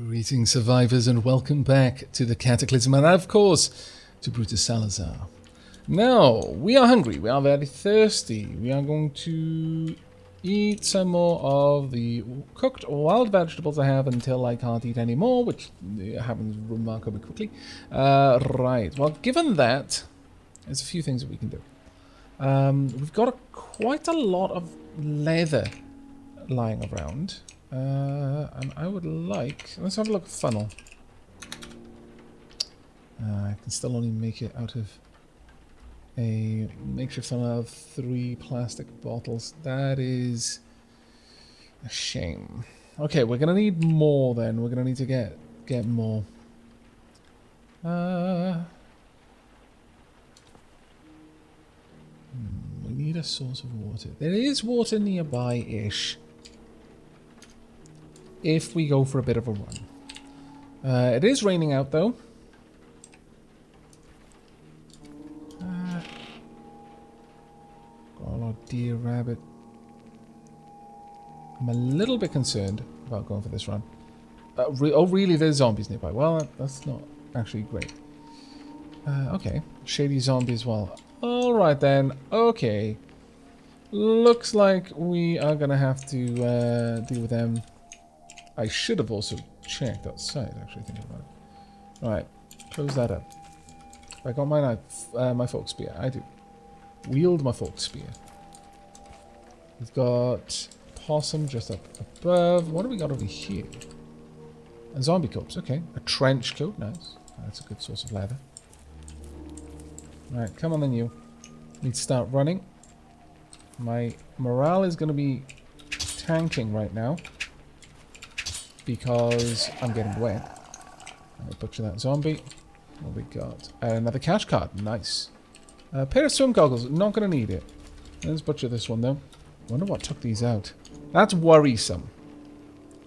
Greetings, survivors, and welcome back to the Cataclysm, and of course, to Brutus Salazar. Now, we are hungry, we are very thirsty. We are going to eat some more of the cooked wild vegetables I have until I can't eat anymore, which happens remarkably quickly. Right, well, given that, there's a few things that we can do. We've got quite a lot of leather lying around. And I would like... Let's have a look at funnel. I can still only make it out of a makeshift funnel of 3 plastic bottles. That is a shame. Okay, we're going to need more then. We're going to need to get more. We need a source of water. There is water nearby-ish. If we go for a bit of a run. It is raining out though. Oh dear rabbit. I'm a little bit concerned about going for this run. Oh really, there's zombies nearby. Well, that's not actually great. Okay, shady zombie as well. Alright then, okay. Looks like we are gonna have to deal with them. I should have also checked outside, actually, thinking about it. Alright, close that up. I got my knife, my fork spear. I do. Wield my fork spear. We've got possum just up above. What do we got over here? A zombie corpse, okay. A trench coat, nice. That's a good source of leather. Alright, come on then you. Need to start running. My morale is going to be tanking right now. Because I'm getting wet. I'll butcher that zombie. What we got? Another cash card. Nice. A pair of swim goggles. Not going to need it. Let's butcher this one though. Wonder what took these out. That's worrisome.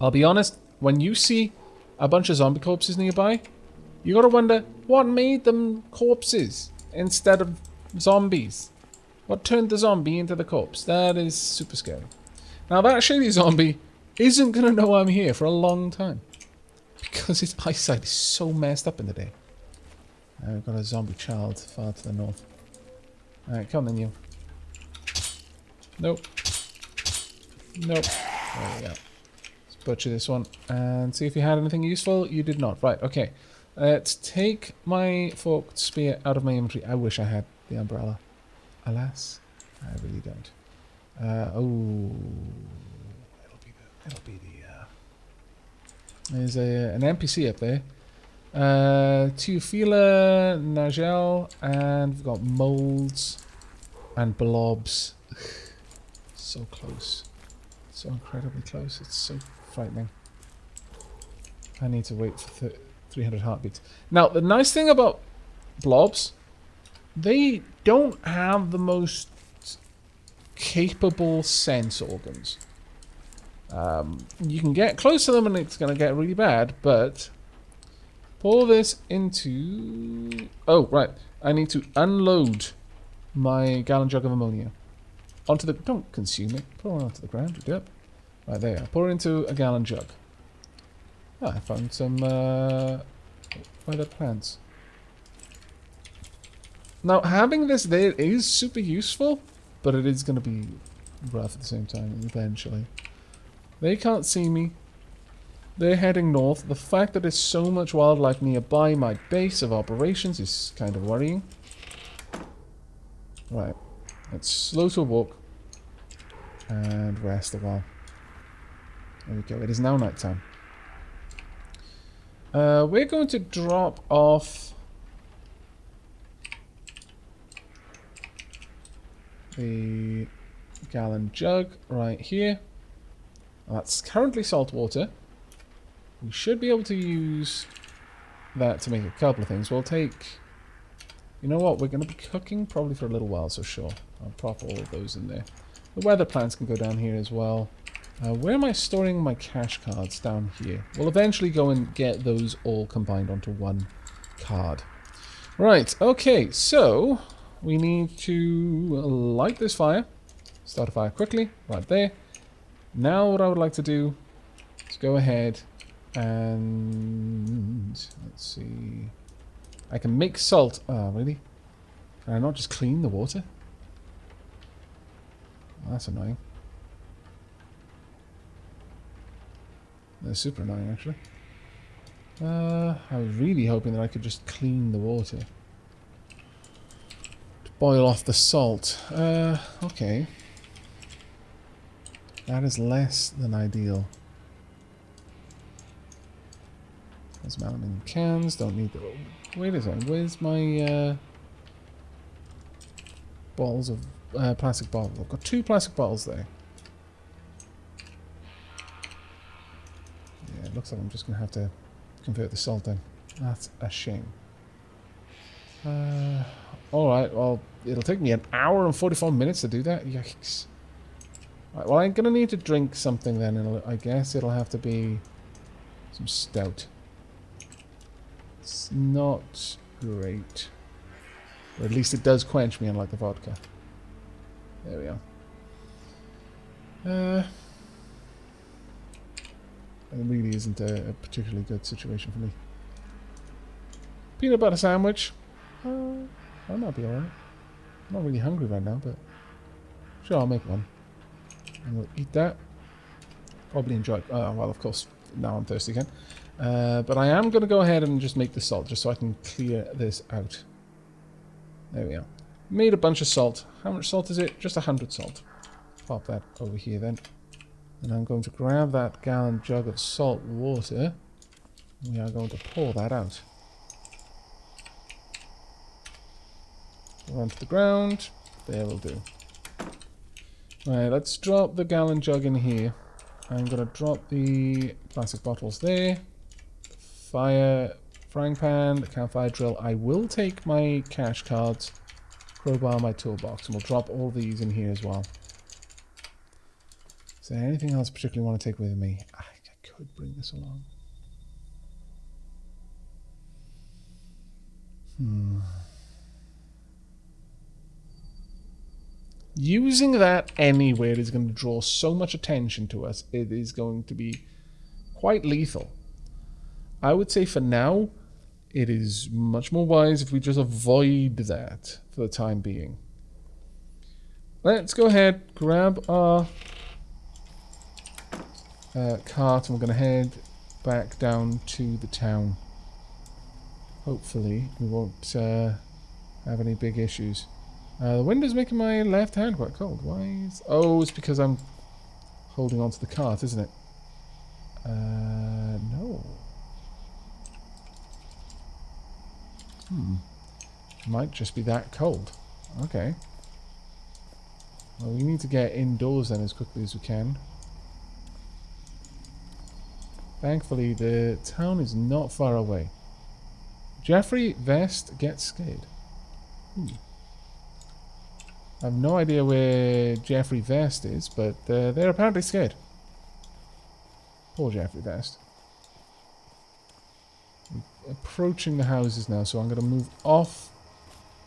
I'll be honest. When you see a bunch of zombie corpses nearby, you got to wonder what made them corpses instead of zombies. What turned the zombie into the corpse? That is super scary. Now that shady zombie isn't going to know I'm here for a long time. Because his eyesight is so messed up in the day. I've got a zombie child far to the north. Alright, come then you. Nope. Nope. There we go. Let's butcher this one. And see if you had anything useful. You did not. Right, okay. Let's take my forked spear out of my inventory. I wish I had the umbrella. Alas, I really don't. Oh... It'll be the, there's an NPC up there. Teofila, Nagel, and we've got molds and blobs. So close. So incredibly close. It's so frightening. I need to wait for 300 heartbeats. Now, the nice thing about blobs, they don't have the most capable sense organs. You can get close to them and it's going to get really bad, but pour this into... Oh, right. I need to unload my gallon jug of ammonia. Onto the... Don't consume it. Pour it onto the ground. Yep. Right, there you are. Pour it into a gallon jug. Oh, I found some wild plants. Now, having this there is super useful, but it is going to be rough at the same time eventually. They can't see me. They're heading north. The fact that there's so much wildlife nearby my base of operations is kind of worrying. Right. Let's slow to a walk. And rest a while. There we go. It is now nighttime. We're going to drop off the gallon jug right here. That's currently salt water. We should be able to use that to make a couple of things. We'll take... You know what? We're going to be cooking probably for a little while, so sure. I'll prop all of those in there. The weather plants can go down here as well. Where am I storing my cash cards? Down here. We'll eventually go and get those all combined onto one card. Right, okay, so we need to light this fire. Start a fire quickly, right there. Now what I would like to do is go ahead And let's see. I can make salt. Oh, really? Can I not just clean the water? Oh, that's annoying. That's super annoying, actually. I was really hoping that I could just clean the water. To boil off the salt. Okay. That is less than ideal. There's aluminium cans. Don't need the... Wait a second. Where's my bottles of plastic bottles? I've got 2 plastic bottles there. Yeah, it looks like I'm just going to have to convert the salt in. That's a shame. Alright, well, it'll take me an hour and 44 minutes to do that. Yikes. Right, well, I'm going to need to drink something then. And I guess it'll have to be some stout. It's not great. Or at least it does quench me, unlike the vodka. There we are. It really isn't a particularly good situation for me. Peanut butter sandwich. That might be alright. I'm not really hungry right now, but sure, I'll make one. And we'll eat that. Probably enjoy it. Well, of course, now I'm thirsty again. But I am going to go ahead and just make the salt, just so I can clear this out. There we are. Made a bunch of salt. How much salt is it? Just 100 salt. Pop that over here then. And I'm going to grab that gallon jug of salt water. We are going to pour that out. Onto the ground. There will do. Right, let's drop the gallon jug in here. I'm going to drop the plastic bottles there. Frying pan, the campfire drill. I will take my cash cards, crowbar, my toolbox, and we'll drop all these in here as well. Is there anything else I particularly want to take with me? I could bring this along. Using that anywhere is going to draw so much attention to us. It is going to be quite lethal. I would say for now, it is much more wise if we just avoid that for the time being. Let's go ahead, grab our cart, and we're going to head back down to the town. Hopefully, we won't have any big issues. The wind is making my left hand quite cold. Why is... Oh, it's because I'm holding onto the cart, isn't it? No. It might just be that cold. Okay. Well, we need to get indoors then as quickly as we can. Thankfully, the town is not far away. Jeffrey Vest gets scared. I have no idea where Jeffrey Vest is, but they're apparently scared. Poor Jeffrey Vest. I'm approaching the houses now, so I'm going to move off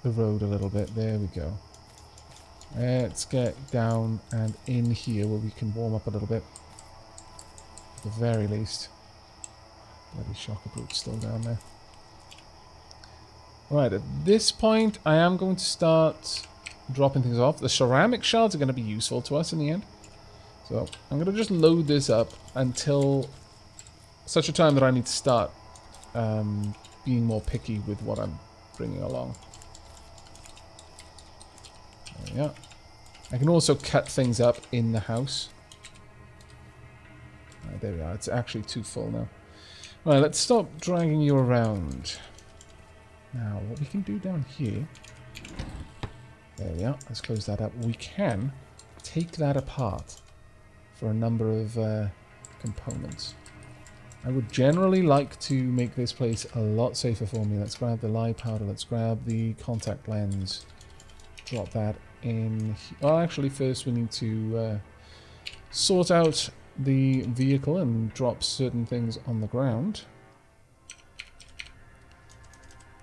the road a little bit. There we go. Let's get down and in here where we can warm up a little bit. At the very least. Bloody shocker brute's still down there. Right, at this point, I am going to start dropping things off. The ceramic shards are going to be useful to us in the end. So I'm going to just load this up until such a time that I need to start being more picky with what I'm bringing along. There we are. I can also cut things up in the house. There we are. It's actually too full now. Right, let's stop dragging you around. Now, what we can do down here... There we are. Let's close that up. We can take that apart for a number of components. I would generally like to make this place a lot safer for me. Let's grab the lye powder. Let's grab the contact lens. Drop that in. Well, actually, first we need to sort out the vehicle and drop certain things on the ground.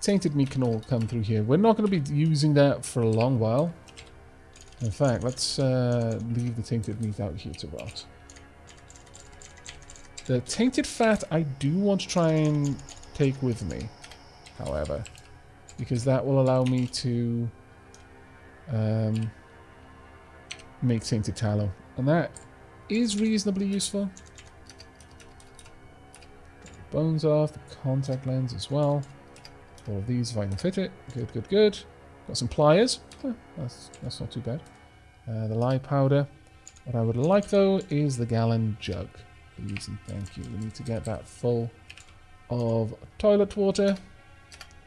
Tainted meat can all come through here. We're not going to be using that for a long while. In fact, let's leave the tainted meat out here to rot. The tainted fat I do want to try and take with me, however, because that will allow me to make tainted tallow, and that is reasonably useful. Bones off, the contact lens as well. All of these if I can fit it. Good, good, good. Got some pliers. That's not too bad. The lye powder. What I would like though is the gallon jug. Please and thank you. We need to get that full of toilet water.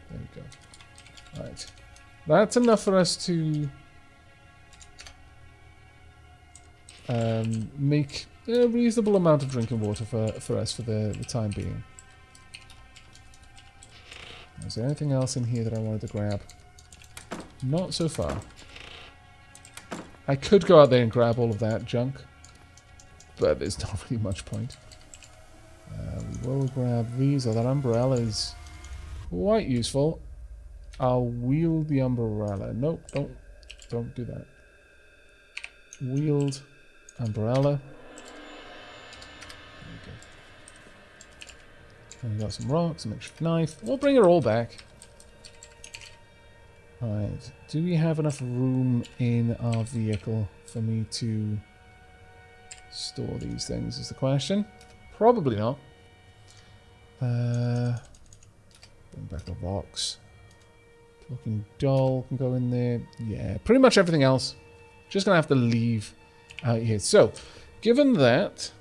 There we go. Right. That's enough for us to make a reasonable amount of drinking water for us for the time being. Is there anything else in here that I wanted to grab? Not so far. I could go out there and grab all of that junk, but there's not really much point. We will grab these. Oh, that umbrella is quite useful. I'll wield the umbrella. Nope, don't do that. Wield umbrella. And we got some rocks, a makeshift knife. We'll bring it all back. Alright. Do we have enough room in our vehicle for me to store these things is the question. Probably not. Bring back the rocks. Talking doll can go in there. Yeah, pretty much everything else. Just going to have to leave out here. So, given that,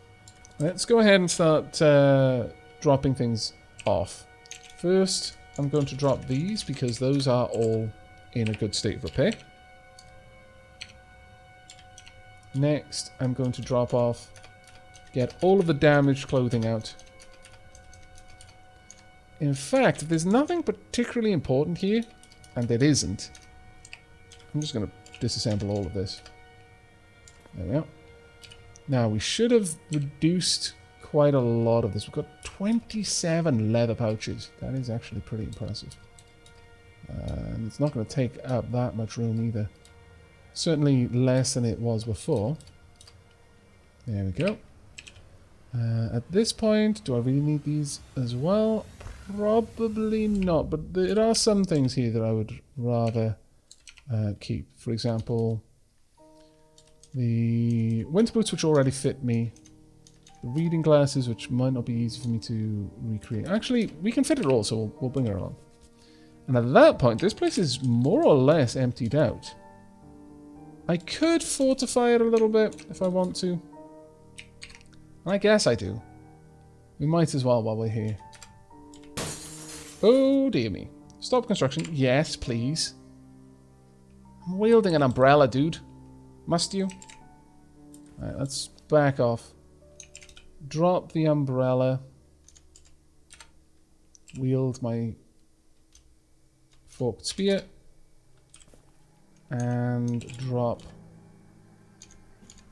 let's go ahead and start dropping things off. First, I'm going to drop these because those are all in a good state of repair. Next, I'm going to drop off, get all of the damaged clothing out. In fact, if there's nothing particularly important here, and there isn't, I'm just going to disassemble all of this. There we are. Now, we should have reduced quite a lot of this. We've got 27 leather pouches. That is actually pretty impressive. And it's not going to take up that much room either. Certainly less than it was before. There we go. At this point, do I really need these as well? Probably not, but there are some things here that I would rather keep. For example, the winter boots, which already fit me. The reading glasses, which might not be easy for me to recreate. Actually, we can fit it all, so we'll bring it along. And at that point, this place is more or less emptied out. I could fortify it a little bit if I want to. I guess I do. We might as well while we're here. Oh dear me. Stop construction. Yes, please. I'm wielding an umbrella, dude. Must you? Alright, let's back off. Drop the umbrella. Wield my forked spear. And drop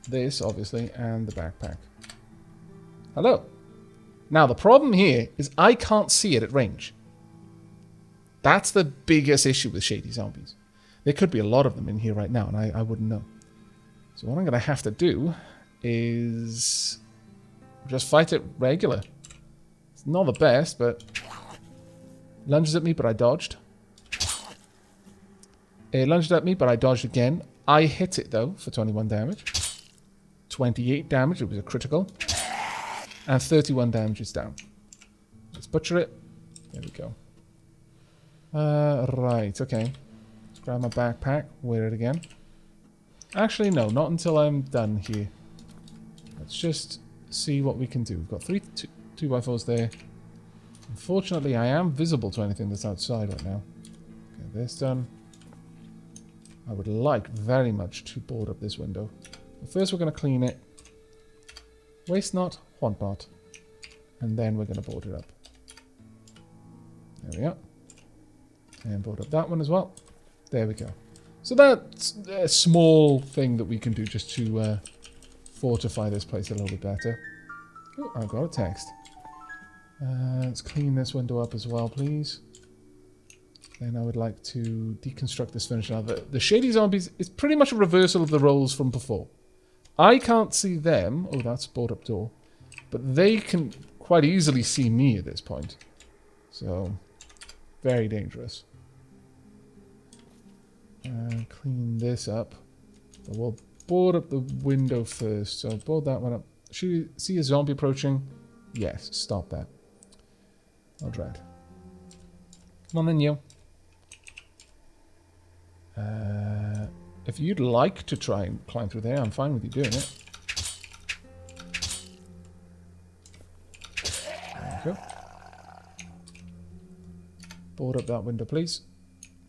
this, obviously, and the backpack. Hello. Now, the problem here is I can't see it at range. That's the biggest issue with shady zombies. There could be a lot of them in here right now, and I wouldn't know. So what I'm going to have to do is just fight it regular. It's not the best, but lunges at me, but I dodged. It lunged at me, but I dodged again. I hit it, though, for 21 damage. 28 damage, it was a critical. And 31 damage is down. Let's butcher it. There we go. Right, okay. Let's grab my backpack, wear it again. Actually, no, not until I'm done here. Let's just see what we can do. We've got 3 2x4s there. Unfortunately, I am visible to anything that's outside right now. Okay, this done. I would like very much to board up this window. But first we're going to clean it. Waste not, want not. And then we're going to board it up. There we are. And board up that one as well. There we go. So that's a small thing that we can do just to fortify this place a little bit better. Oh, I've got a text. Let's clean this window up as well, please. Then I would like to deconstruct this furniture. Now, the shady zombies is pretty much a reversal of the roles from before. I can't see them. Oh, that's a board up door. But they can quite easily see me at this point. So, very dangerous. Clean this up. But we'll board up the window first. So, board that one up. Should you see a zombie approaching? Yes, stop that. I'll dread. Come on then, you. If you'd like to try and climb through there, I'm fine with you doing it. There you go. Board up that window, please.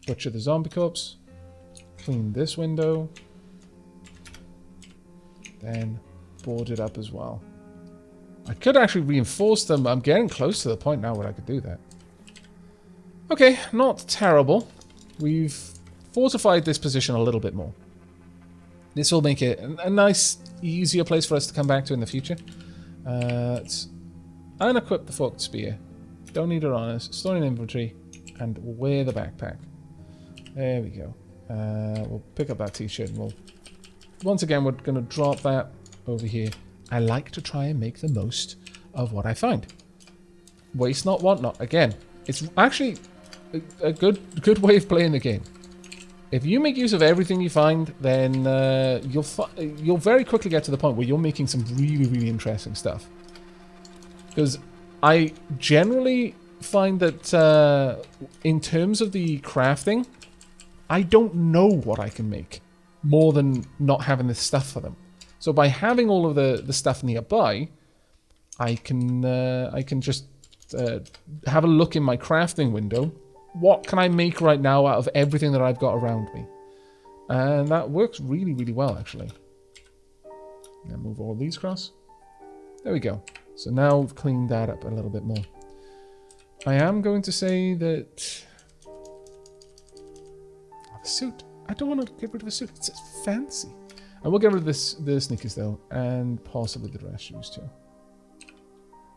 Butcher the zombie corpse. Clean this window. Then board it up as well. I could actually reinforce them. I'm getting close to the point now where I could do that. Okay, not terrible. We've fortified this position a little bit more. This will make it a nice, easier place for us to come back to in the future. Let's unequip the forked spear. Don't need it on us. Store in inventory. And wear the backpack. There we go. We'll pick up that t-shirt and we'll... Once again, we're going to drop that over here. I like to try and make the most of what I find. Waste not, want not. Again, it's actually a good way of playing the game. If you make use of everything you find, then you'll very quickly get to the point where you're making some really, really interesting stuff. Because I generally find that in terms of the crafting, I don't know what I can make more than not having the stuff for them. So by having all of the stuff nearby, I can just have a look in my crafting window. What can I make right now out of everything that I've got around me? And that works really, really well, actually. Now move all these across. There we go. So now we've cleaned that up a little bit more. I am going to say that... Oh, the suit. I don't want to get rid of the suit. It's fancy. I will get rid of the sneakers, though. And possibly the dress shoes, too.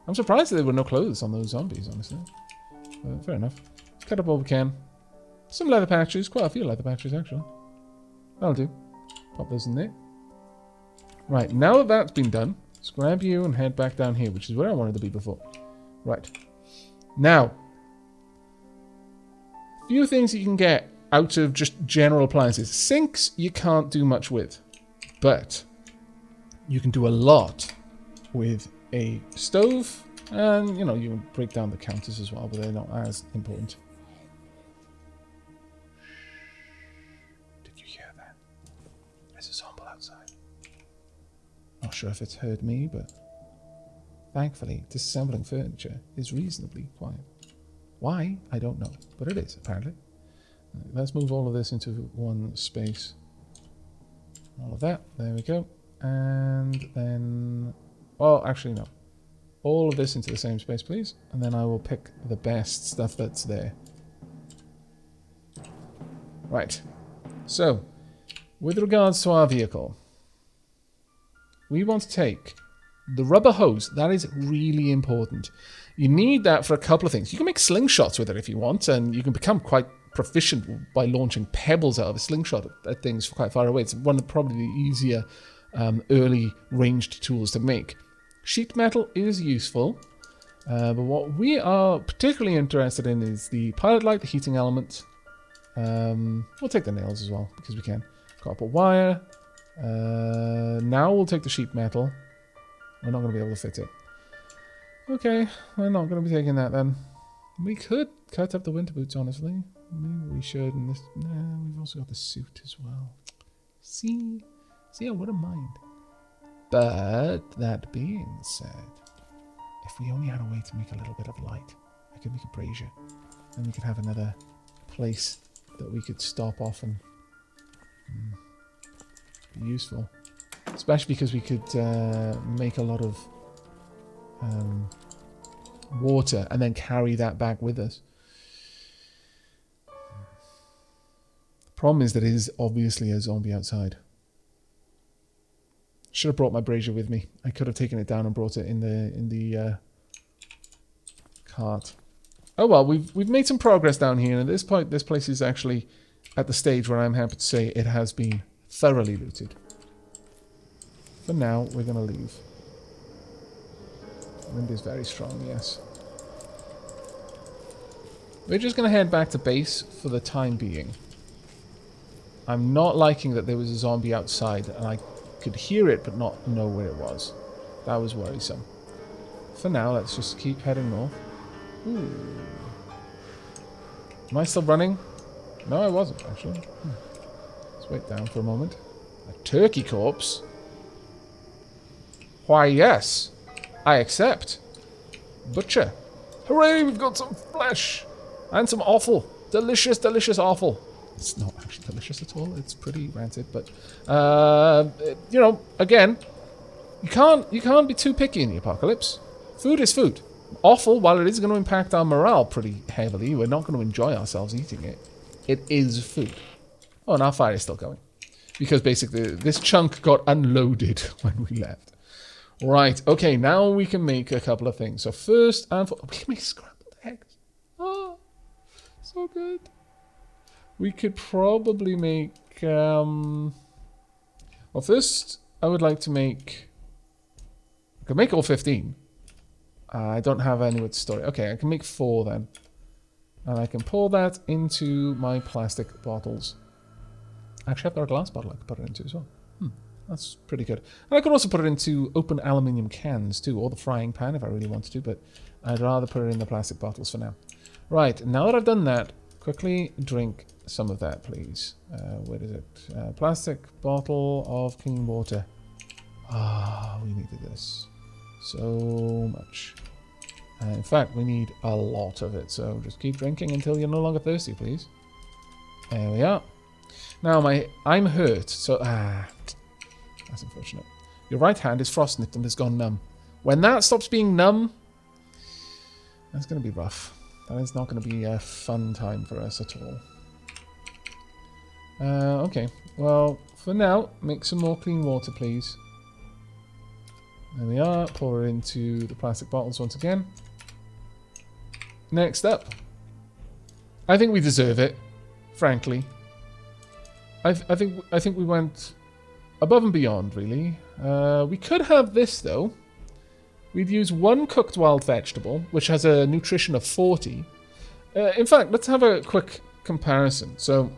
I'm surprised that there were no clothes on those zombies, honestly. But fair enough. Cut up all we can. Some leather patches. Quite a few leather patches, actually. That'll do. Pop those in there. Right, now that that's been done, let's grab you and head back down here, which is where I wanted to be before. Right. Now, a few things that you can get out of just general appliances. Sinks, you can't do much with. But you can do a lot with a stove. And, you know, you can break down the counters as well, but they're not as important. Did you hear that? There's a zombie outside. Not sure if it's heard me, but thankfully, disassembling furniture is reasonably quiet. Why? I don't know, but it is, apparently. Let's move all of this into one space. All of that. There we go. And then... Well, actually, no. All of this into the same space, please. And then I will pick the best stuff that's there. Right. So, with regards to our vehicle, we want to take the rubber hose. That is really important. You need that for a couple of things. You can make slingshots with it if you want, and you can become quite proficient by launching pebbles out of a slingshot at things quite far away. It's one of probably the easier early ranged tools to make. Sheet metal is useful, but what we are particularly interested in is the pilot light, the heating element. We'll take the nails as well, because we can. Copper wire. Now we'll take the sheet metal. We're not going to be able to fit it. Okay, we're not going to be taking that then. We could cut up the winter boots, honestly. Maybe we should. And this, nah, we've also got the suit as well. See, I wouldn't mind. But that being said, if we only had a way to make a little bit of light, I could make a brazier. Then we could have another place that we could stop off and be useful. Especially because we could make a lot of water and then carry that back with us. The problem is that it is obviously a zombie outside. Should have brought my brazier with me. I could have taken it down and brought it in the cart. Oh well, we've made some progress down here, and at this point, this place is actually at the stage where I'm happy to say it has been thoroughly looted. For now, we're going to leave. Wind is very strong, yes. We're just going to head back to base for the time being. I'm not liking that there was a zombie outside and I could hear it but not know where it was. That was worrisome. For now, let's just keep heading north. Ooh. Am I still running? No, I wasn't, actually. Let's wait down for a moment. A turkey corpse? Why, yes. I accept. Butcher. Hooray, we've got some flesh! And some offal. Delicious, delicious offal. It's not actually delicious at all. It's pretty rancid, but you know, again, you can't be too picky in the apocalypse. Food is food. Offal, while it is going to impact our morale pretty heavily, we're not going to enjoy ourselves eating it. It is food. Oh, and our fire is still going, because basically this chunk got unloaded when we left. Right. Okay. Now we can make a couple of things. So first and foremost, we can make scrambled eggs. Oh, so good. We could probably make, well, first, I would like to make, I could make all 15. I don't have any with story. Okay, I can make 4 then. And I can pour that into my plastic bottles. Actually, I've got a glass bottle I can put it into as well. That's pretty good. And I could also put it into open aluminium cans too, or the frying pan if I really wanted to, but I'd rather put it in the plastic bottles for now. Right, now that I've done that, quickly drink some of that, please. Where is it? Plastic bottle of clean water. Ah, we needed this so much. In fact, we need a lot of it, so just keep drinking until you're no longer thirsty, please. There we are. Now, I'm hurt, so... that's unfortunate. Your right hand is frostnipped and has gone numb. When that stops being numb, that's going to be rough. That is not going to be a fun time for us at all. Okay, well, for now, make some more clean water, please. There we are. Pour it into the plastic bottles once again. Next up. I think we deserve it, frankly. I think we went above and beyond, really. We could have this, though. We'd use 1 cooked wild vegetable, which has a nutrition of 40. In fact, let's have a quick comparison. So,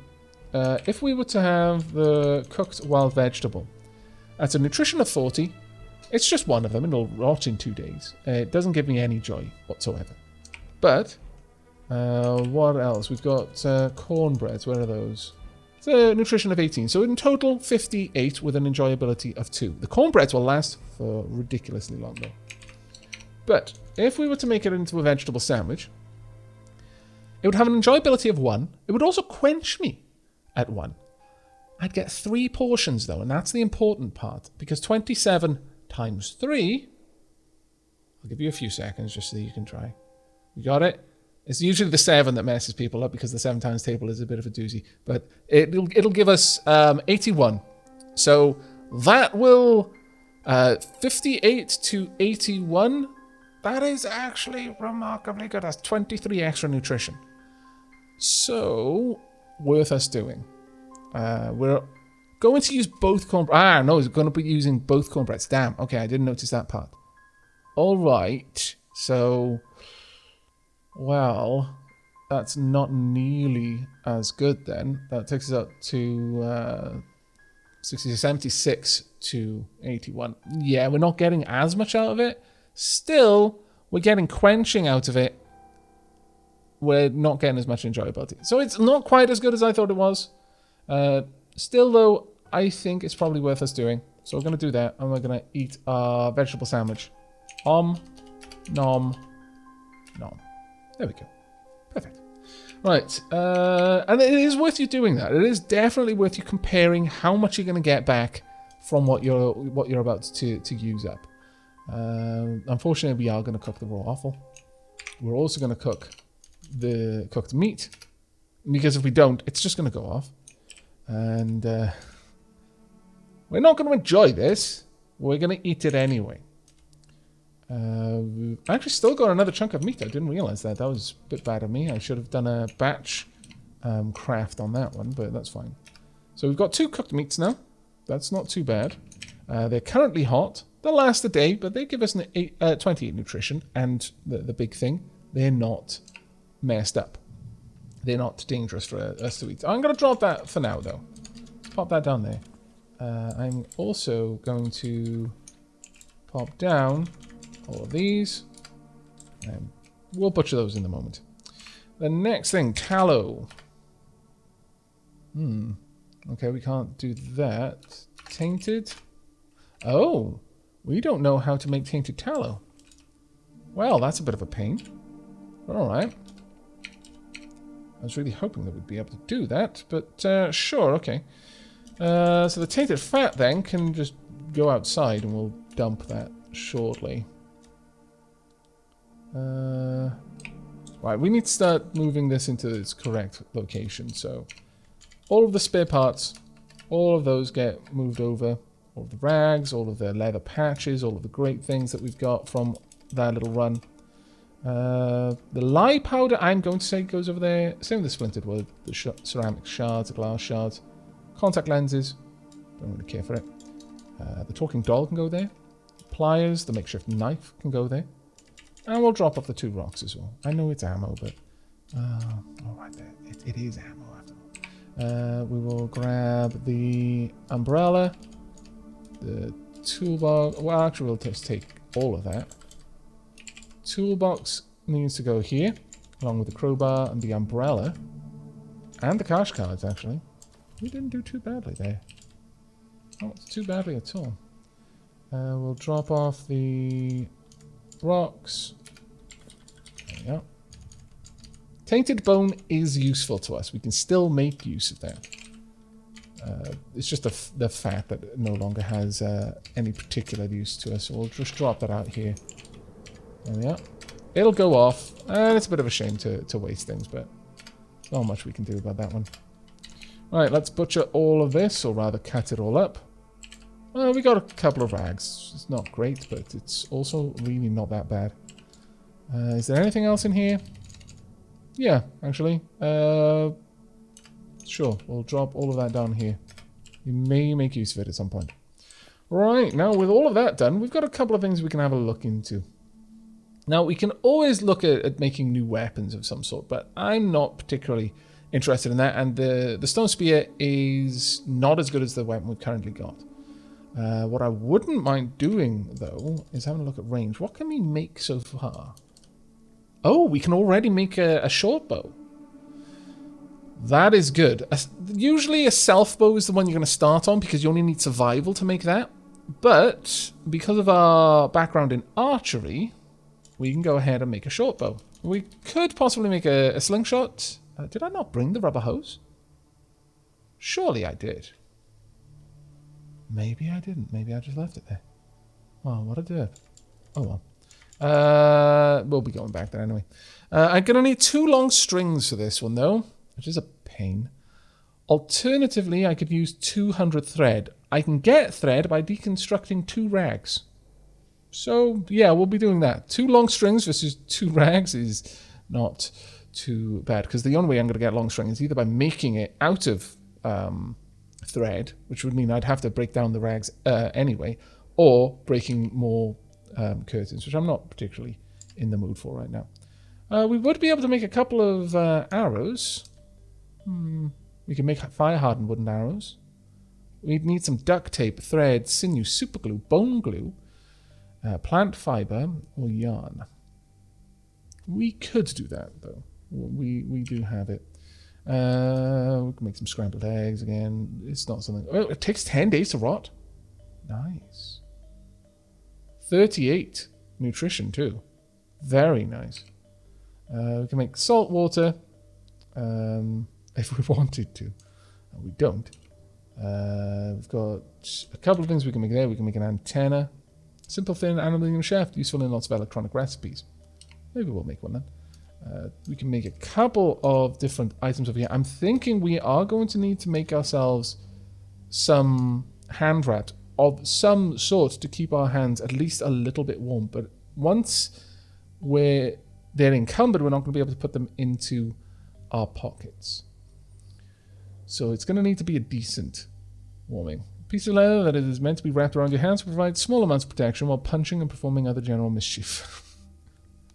if we were to have the cooked wild vegetable, that's a nutrition of 40. It's just one of them, and it'll rot in 2 days. It doesn't give me any joy whatsoever. But, what else? We've got cornbreads. Where are those? It's a nutrition of 18. So in total, 58 with an enjoyability of 2. The cornbreads will last for ridiculously long, though. But if we were to make it into a vegetable sandwich, it would have an enjoyability of 1. It would also quench me at 1. I'd get 3 portions, though, and that's the important part, because 27 times 3... I'll give you a few seconds just so you can try. You got it? It's usually the 7 that messes people up because the 7 times table is a bit of a doozy. But it'll give us 81. So that will... 58 to 81. That is actually remarkably good. That's 23 extra nutrition. So, worth us doing. We're going to use both cornbreads. No, it's going to be using both cornbreads. Damn. Okay, I didn't notice that part. All right. So... well, that's not nearly as good then. That takes us up to 76 to 81. Yeah, we're not getting as much out of it. Still, we're getting quenching out of it. We're not getting as much enjoyability. So it's not quite as good as I thought it was. Still, though, I think it's probably worth us doing. So we're going to do that, and we're going to eat our vegetable sandwich. Nom, nom. There we go. Perfect. Right. And it is worth you doing that. It is definitely worth you comparing how much you're going to get back from what you're about to use up. Unfortunately, we are going to cook the raw offal. We're also going to cook the cooked meat, because if we don't, it's just going to go off. And we're not going to enjoy this. We're going to eat it anyway. I actually still got another chunk of meat. I didn't realize that. That was a bit bad of me. I should have done a batch craft on that one, but that's fine. So we've got 2 cooked meats now. That's not too bad. They're currently hot, They'll last a day, but they give us 28 nutrition, and the big thing, they're not messed up. They're not dangerous for us to eat. I'm going to drop that for now, though. Let's pop that down there. I'm also going to pop down all of these. And we'll butcher those in a moment. The next thing, tallow. Okay, we can't do that. Tainted. Oh, we don't know how to make tainted tallow. Well, that's a bit of a pain. But alright. I was really hoping that we'd be able to do that, but sure, okay. So the tainted fat then can just go outside and we'll dump that shortly. Right, we need to start moving this into its correct location. So all of the spare parts, all of those get moved over. All of the rags, all of the leather patches, all of the great things that we've got from that little run. The lye powder, I'm going to say, goes over there. Same with the splintered wood, the ceramic shards, the glass shards. Contact lenses, don't really care for it. The talking doll can go there. Pliers, the makeshift knife can go there. And we'll drop off the 2 rocks as well. I know it's ammo, but... alright there. It is ammo after all. We will grab the umbrella. The toolbox... Well, actually, we'll just take all of that. Toolbox needs to go here, along with the crowbar and the umbrella. And the cash cards, actually. We didn't do too badly there. Not too badly at all. We'll drop off the rocks. There we go. Tainted bone is useful to us. We can still make use of that. It's just the fat that no longer has any particular use to us. So we'll just drop that out here. There we are. It'll go off. And it's a bit of a shame to waste things, but there's not much we can do about that one. Right, let's butcher all of this, or rather cut it all up. Well, we got a couple of rags. It's not great, but it's also really not that bad. Is there anything else in here? Yeah, actually. Sure, we'll drop all of that down here. We may make use of it at some point. Right, now with all of that done, we've got a couple of things we can have a look into. Now, we can always look at making new weapons of some sort, but I'm not particularly interested in that, and the stone spear is not as good as the weapon we've currently got. What I wouldn't mind doing, though, is having a look at range. What can we make so far? Oh, we can already make a short bow. That is good. Usually a self bow is the one you're going to start on because you only need survival to make that. But because of our background in archery, we can go ahead and make a short bow. We could possibly make a slingshot. Did I not bring the rubber hose? Surely I did. Maybe I didn't. Maybe I just left it there. Well, what a derp. Oh well. We'll be going back there anyway. I'm going to need 2 long strings for this one, though, which is a pain. Alternatively, I could use 200 thread. I can get thread by deconstructing 2 rags. So, yeah, we'll be doing that. 2 long strings versus 2 rags is not too bad, because the only way I'm going to get long string is either by making it out of thread, which would mean I'd have to break down the rags anyway, or breaking more curtains, which I'm not particularly in the mood for right now. We would be able to make a couple of arrows. We can make fire-hardened wooden arrows. We'd need some duct tape, thread, sinew, superglue, bone glue, plant fiber, or yarn. We could do that, though. We do have it. We can make some scrambled eggs again. It's not something... Oh, it takes 10 days to rot. Nice. 38 nutrition, too. Very nice. We can make salt water if we wanted to. We don't. We've got a couple of things we can make there. We can make an antenna. Simple thin aluminium shaft, useful in lots of electronic recipes. Maybe we'll make one then. We can make a couple of different items over here. I'm thinking we are going to need to make ourselves some hand wrap of some sort to keep our hands at least a little bit warm. But once they're encumbered, we're not going to be able to put them into our pockets. So it's going to need to be a decent warming. Piece of leather that is meant to be wrapped around your hands provides small amounts of protection while punching and performing other general mischief.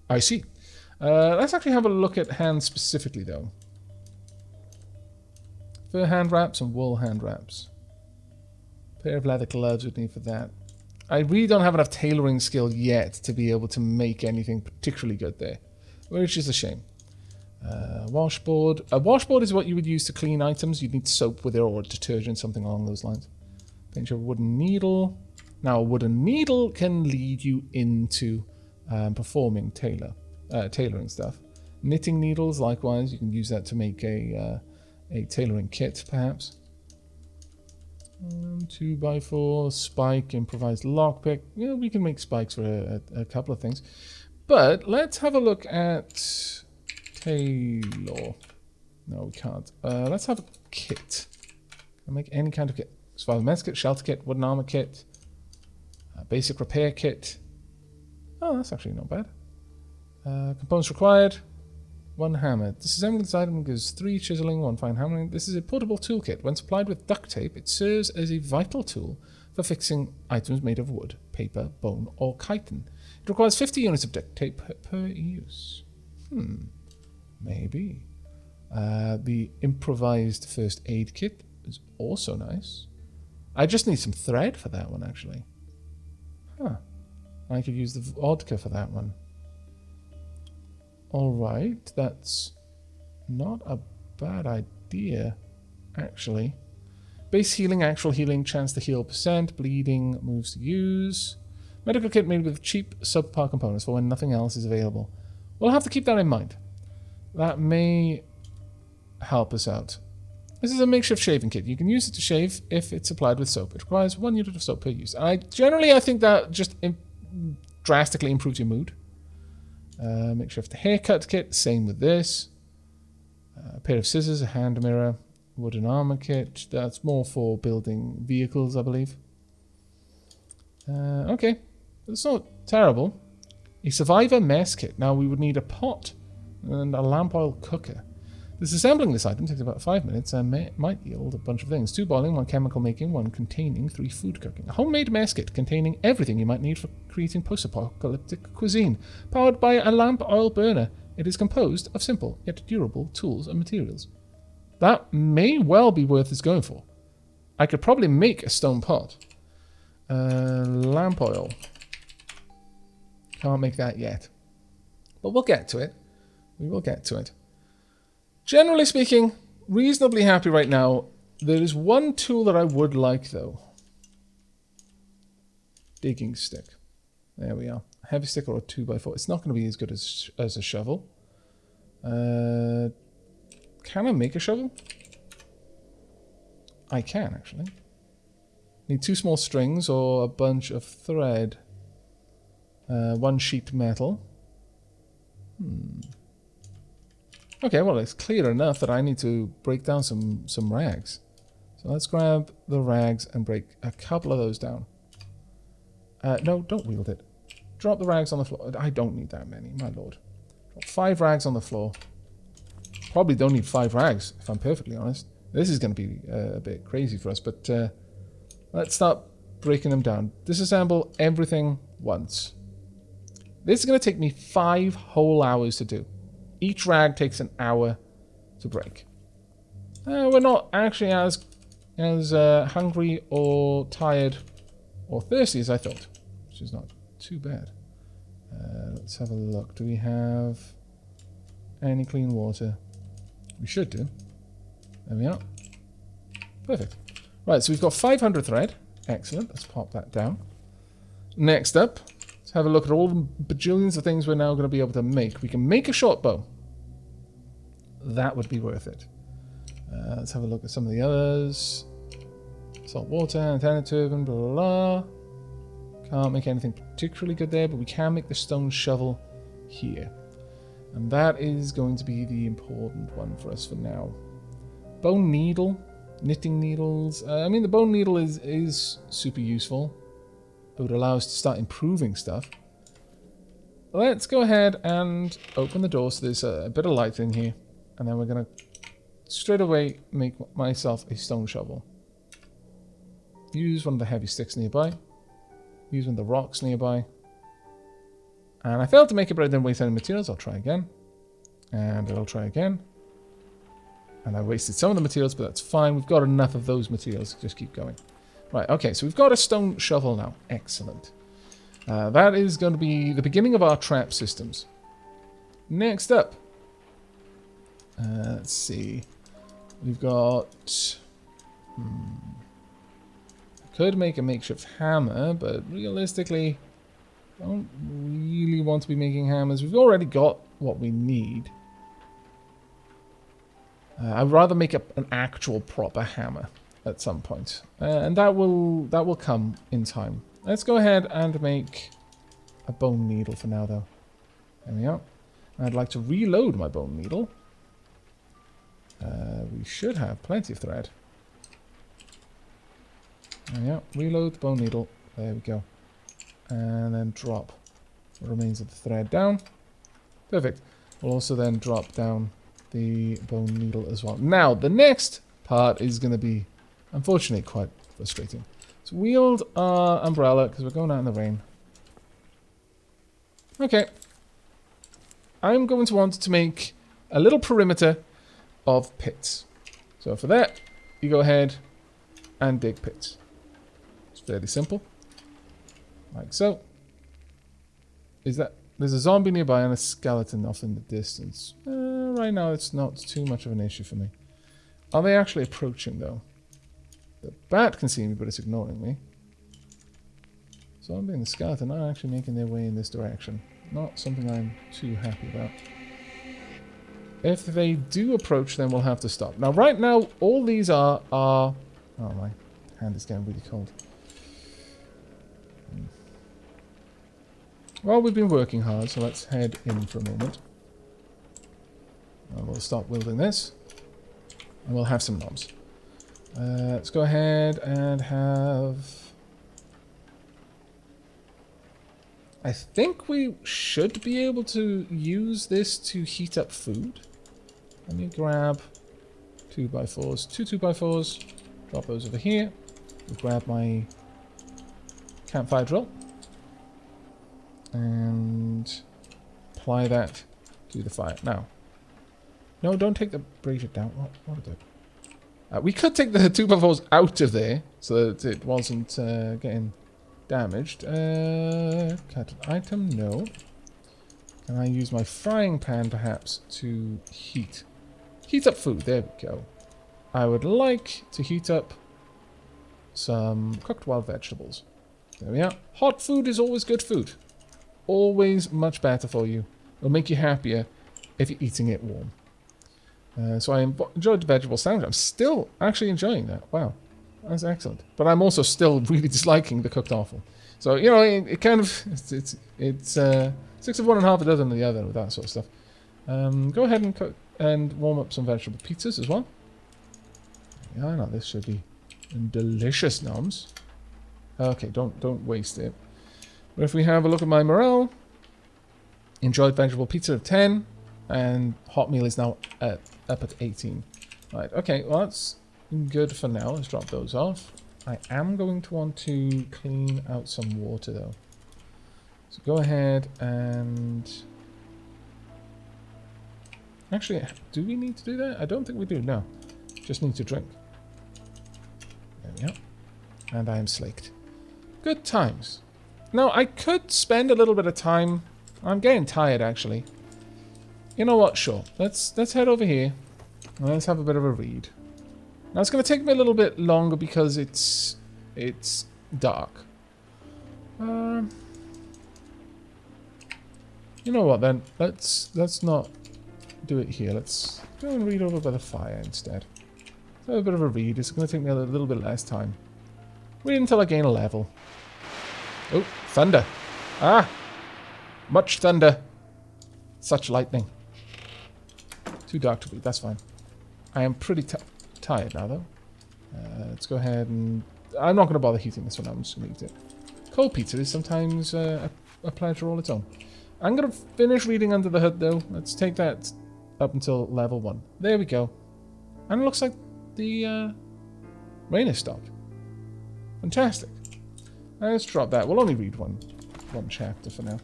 I see. Let's actually have a look at hands specifically, though. Fur hand wraps and wool hand wraps. Pair of leather gloves would need for that. I really don't have enough tailoring skill yet to be able to make anything particularly good there, which is a shame. Washboard. A washboard is what you would use to clean items. You'd need soap with it or detergent, something along those lines. Pinch of a wooden needle. Now, a wooden needle can lead you into performing tailoring stuff. Knitting needles, likewise, you can use that to make a tailoring kit, perhaps. 2x4 spike, improvised lockpick. Yeah, we can make spikes for a couple of things. But let's have a look at tailor. No, we can't. Let's have a kit. Can I make any kind of kit? Survival mess kit, shelter kit, wooden armor kit, basic repair kit. Oh, that's actually not bad. Components required. 1 hammer. Disassembling this item gives 3 chiseling, 1 fine hammering. This is a portable toolkit. When supplied with duct tape, it serves as a vital tool for fixing items made of wood, paper, bone, or chitin. It requires 50 units of duct tape per use. Maybe. The improvised first aid kit is also nice. I just need some thread for that one, actually. Huh. I could use the vodka for that one. Alright, that's not a bad idea, actually. Base healing, actual healing, chance to heal %, bleeding, moves to use. Medical kit made with cheap subpar components for when nothing else is available. We'll have to keep that in mind. That may help us out. This is a makeshift shaving kit. You can use it to shave if it's applied with soap. It requires 1 unit of soap per use. I think that just drastically improves your mood. Makeshift haircut kit, same with this. A pair of scissors, a hand mirror, wooden armor kit. That's more for building vehicles, I believe. Okay, that's not terrible. A survivor mess kit. Now we would need a pot and a lamp oil cooker. Disassembling this item takes about 5 minutes and might yield a bunch of things. 2 boiling, 1 chemical making, 1 containing, 3 food cooking. A homemade mess kit containing everything you might need for creating post-apocalyptic cuisine. Powered by a lamp oil burner, it is composed of simple yet durable tools and materials. That may well be worth its going for. I could probably make a stone pot. Lamp oil. Can't make that yet. But we'll get to it. We will get to it. Generally speaking, reasonably happy right now. There is one tool that I would like, though. Digging stick. There we are. A heavy stick or a 2x4. It's not going to be as good as a shovel. Can I make a shovel? I can, actually. Need 2 small strings or a bunch of thread. 1 sheet metal. Okay, well, it's clear enough that I need to break down some rags. So let's grab the rags and break a couple of those down. No, don't wield it. Drop the rags on the floor. I don't need that many, my lord. Drop 5 rags on the floor. Probably don't need 5 rags, if I'm perfectly honest. This is going to be a bit crazy for us, but let's start breaking them down. Disassemble everything once. This is going to take me 5 whole hours to do. Each rag takes an hour to break. We're not actually as hungry or tired or thirsty as I thought, which is not too bad. Let's have a look. Do we have any clean water? We should do. There we are. Perfect. Right, so we've got 500 thread. Excellent. Let's pop that down. Next up, let's have a look at all the bajillions of things we're now going to be able to make. We can make a short bow. That would be worth it. Let's have a look at some of the others. Salt water, antenna turban, blah, blah, blah. Can't make anything particularly good there, but we can make the stone shovel here. And that is going to be the important one for us for now. Bone needle, knitting needles. I mean, the bone needle is super useful. It would allow us to start improving stuff. Let's go ahead and open the door so there's a bit of light in here. And then we're going to straight away make myself a stone shovel. Use one of the heavy sticks nearby. Use one of the rocks nearby. And I failed to make it, but I didn't waste any materials. I'll try again. And I'll try again. And I wasted some of the materials, but that's fine. We've got enough of those materials. Just keep going. Right, okay, so we've got a stone shovel now. Excellent. That is going to be the beginning of our trap systems. Next up. Let's see. We've got... I could make a makeshift hammer, but realistically, I don't really want to be making hammers. We've already got what we need. I'd rather make an actual proper hammer at some point. And that will come in time. Let's go ahead and make a bone needle for now, though. There we are. I'd like to reload my bone needle. We should have plenty of thread. There we are. Reload the bone needle. There we go. And then drop what remains of the thread down. Perfect. We'll also then drop down the bone needle as well. Now, the next part is going to be, unfortunately, quite frustrating. Let's wield our umbrella because we're going out in the rain. Okay. I'm going to want to make a little perimeter of pits. So for that, you go ahead and dig pits. It's fairly simple. Like so. There's a zombie nearby and a skeleton off in the distance. Right now it's not too much of an issue for me. Are they actually approaching though? The bat can see me, but it's ignoring me. Zombie and the skeleton are actually making their way in this direction. Not something I'm too happy about. If they do approach, then we'll have to stop. Now, right now, all these are... Oh, my hand is getting really cold. Well, we've been working hard, so let's head in for a moment. And we'll start wielding this. And we'll have some knobs. Let's go ahead and have... I think we should be able to use this to heat up food. Let me grab 2x4s. Two 2x4s. Drop those over here. We'll grab my campfire drill. And apply that to the fire. Now. No, don't take the brazier down. What did I do? We could take the 2x4s out of there so that it wasn't getting damaged. Cut an item? No. Can I use my frying pan perhaps to heat up food? There we go. I would like to heat up some cooked wild vegetables. There we are. Hot food is always good food. Always much better for you. It'll make you happier if you're eating it warm. So I enjoyed the vegetable sandwich. I'm still actually enjoying that. Wow. That's excellent. But I'm also still really disliking the cooked offal. So, you know, it kind of... It's 6 of one and half a dozen of the other with that sort of stuff. Go ahead and cook and warm up some vegetable pizzas as well. Yeah, I know this should be delicious noms. Okay, don't waste it. But if we have a look at my morale, enjoyed vegetable pizza of 10, and hot meal is now up at 18. Right, okay, well that's good for now. Let's drop those off. I am going to want to clean out some water though. So go ahead and... Actually, do we need to do that? I don't think we do, no. Just need to drink. There we are. And I am slaked. Good times. Now, I could spend a little bit of time... I'm getting tired, actually. You know what? Sure. Let's head over here. And let's have a bit of a read. Now, it's going to take me a little bit longer because it's dark. You know what, then? Let's not do it here. Let's go and read over by the fire instead. Let's have a bit of a read. It's going to take me a little bit less time. Read until I gain a level. Oh, thunder. Ah! Much thunder. Such lightning. Too dark to read. That's fine. I am pretty tired now, though. Let's go ahead and... I'm not going to bother heating this one. I'm just going to eat it. Cold pizza is sometimes a pleasure all its own. I'm going to finish reading Under the Hood, though. Let's take that up until level 1. There we go. And it looks like the rain has stopped. Fantastic. Let's drop that. We'll only read one chapter for now.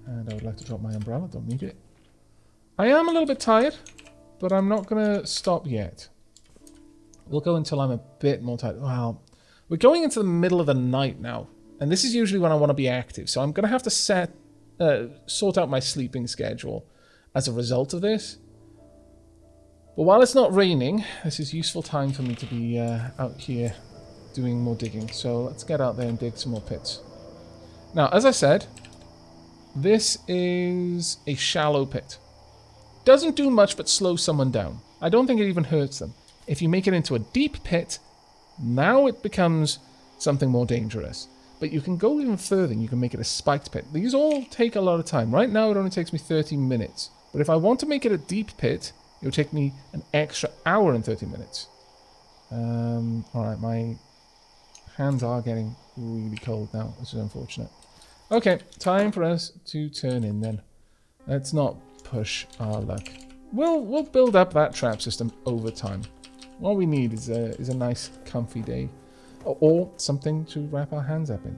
And I would like to drop my umbrella. Don't need it. I am a little bit tired, but I'm not going to stop yet. We'll go until I'm a bit more tired. Well, we're going into the middle of the night now. And this is usually when I want to be active. So I'm going to have to sort out my sleeping schedule as a result of this. But while it's not raining, this is useful time for me to be out here doing more digging. So let's get out there and dig some more pits. Now, as I said, this is a shallow pit. Doesn't do much but slow someone down. I don't think it even hurts them. If you make it into a deep pit, now it becomes something more dangerous. But you can go even further and you can make it a spiked pit. These all take a lot of time. Right now it only takes me 30 minutes. But if I want to make it a deep pit, it would take me an extra hour and 30 minutes. Alright, my hands are getting really cold now, which is unfortunate. Okay, time for us to turn in then. Let's not push our luck. We'll build up that trap system over time. What we need is a nice comfy day. Or something to wrap our hands up in.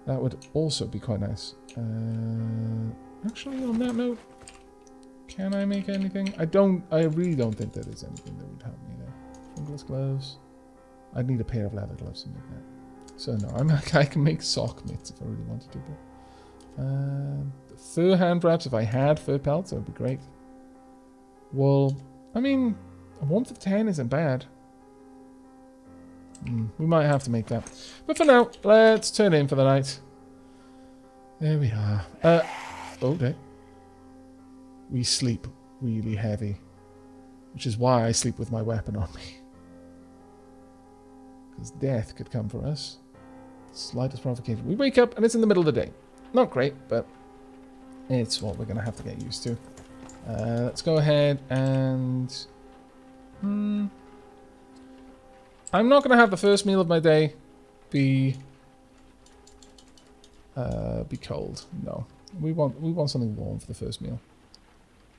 That would also be quite nice. Actually, on that note, can I make anything? I really don't think that there's anything that would help me there. Fingerless gloves. I'd need a pair of leather gloves to make that. So no, I can make sock mitts if I really wanted to. But fur hand wraps, if I had fur pelts, that would be great. Wool. I mean, a warmth of 10 isn't bad. We might have to make that. But for now, let's turn in for the night. There we are. Oh, day. We sleep really heavy. Which is why I sleep with my weapon on me. Because death could come for us. Slightest provocation. We wake up and it's in the middle of the day. Not great, but it's what we're going to have to get used to. Let's go ahead and... I'm not going to have the first meal of my day be cold. No. We want something warm for the first meal.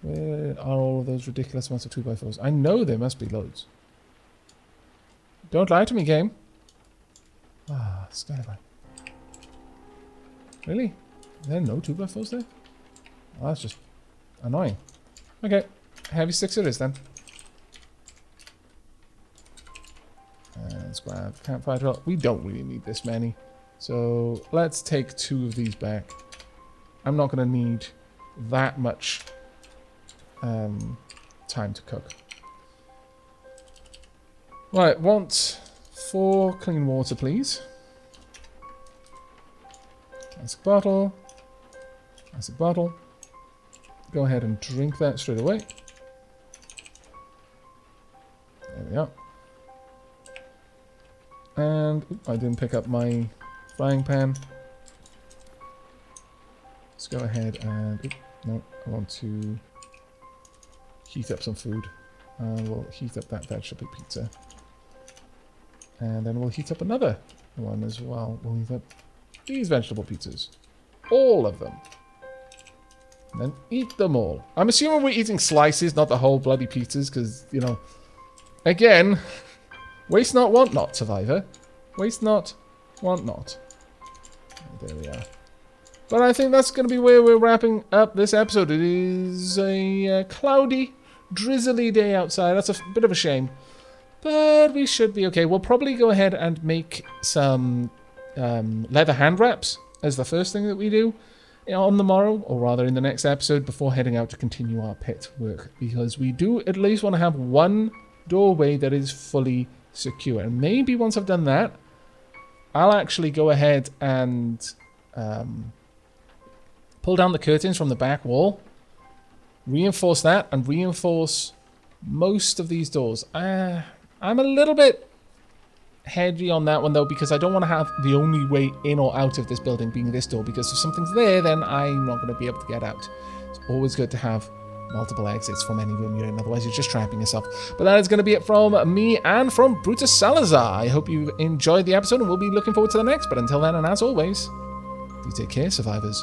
Where are all of those ridiculous amounts of 2x4s? I know there must be loads. Don't lie to me, game. Ah, skyline. Really? Are there no 2x4s there? Oh, that's just annoying. Okay, heavy sticks it is then. Let's grab campfire drill. We don't really need this many. So let's take 2 of these back. I'm not going to need that much time to cook. Right, want 4 clean water, please. Acid bottle. Acid bottle. Go ahead and drink that straight away. There we are. And I didn't pick up my frying pan. Let's go ahead and... no, I want to heat up some food. We'll heat up that vegetable pizza. And then we'll heat up another one as well. We'll heat up these vegetable pizzas. All of them. And then eat them all. I'm assuming we're eating slices, not the whole bloody pizzas, because, you know... Again... Waste not, want not, Survivor. Waste not, want not. There we are. But I think that's going to be where we're wrapping up this episode. It is a cloudy, drizzly day outside. That's a bit of a shame. But we should be okay. We'll probably go ahead and make some leather hand wraps as the first thing that we do on the morrow, or rather in the next episode, before heading out to continue our pit work. Because we do at least want to have one doorway that is fully secure. And maybe once I've done that, I'll actually go ahead and pull down the curtains from the back wall, reinforce that, and reinforce most of these doors. I'm a little bit heavy on that one though, because I don't want to have the only way in or out of this building being this door, because if something's there, then I'm not going to be able to get out. It's always good to have multiple exits from any room you're in, otherwise you're just trapping yourself. But that is going to be it from me and from Brutus Salazar. I hope you enjoyed the episode, and we'll be looking forward to the next. But until then, and as always, do take care, survivors.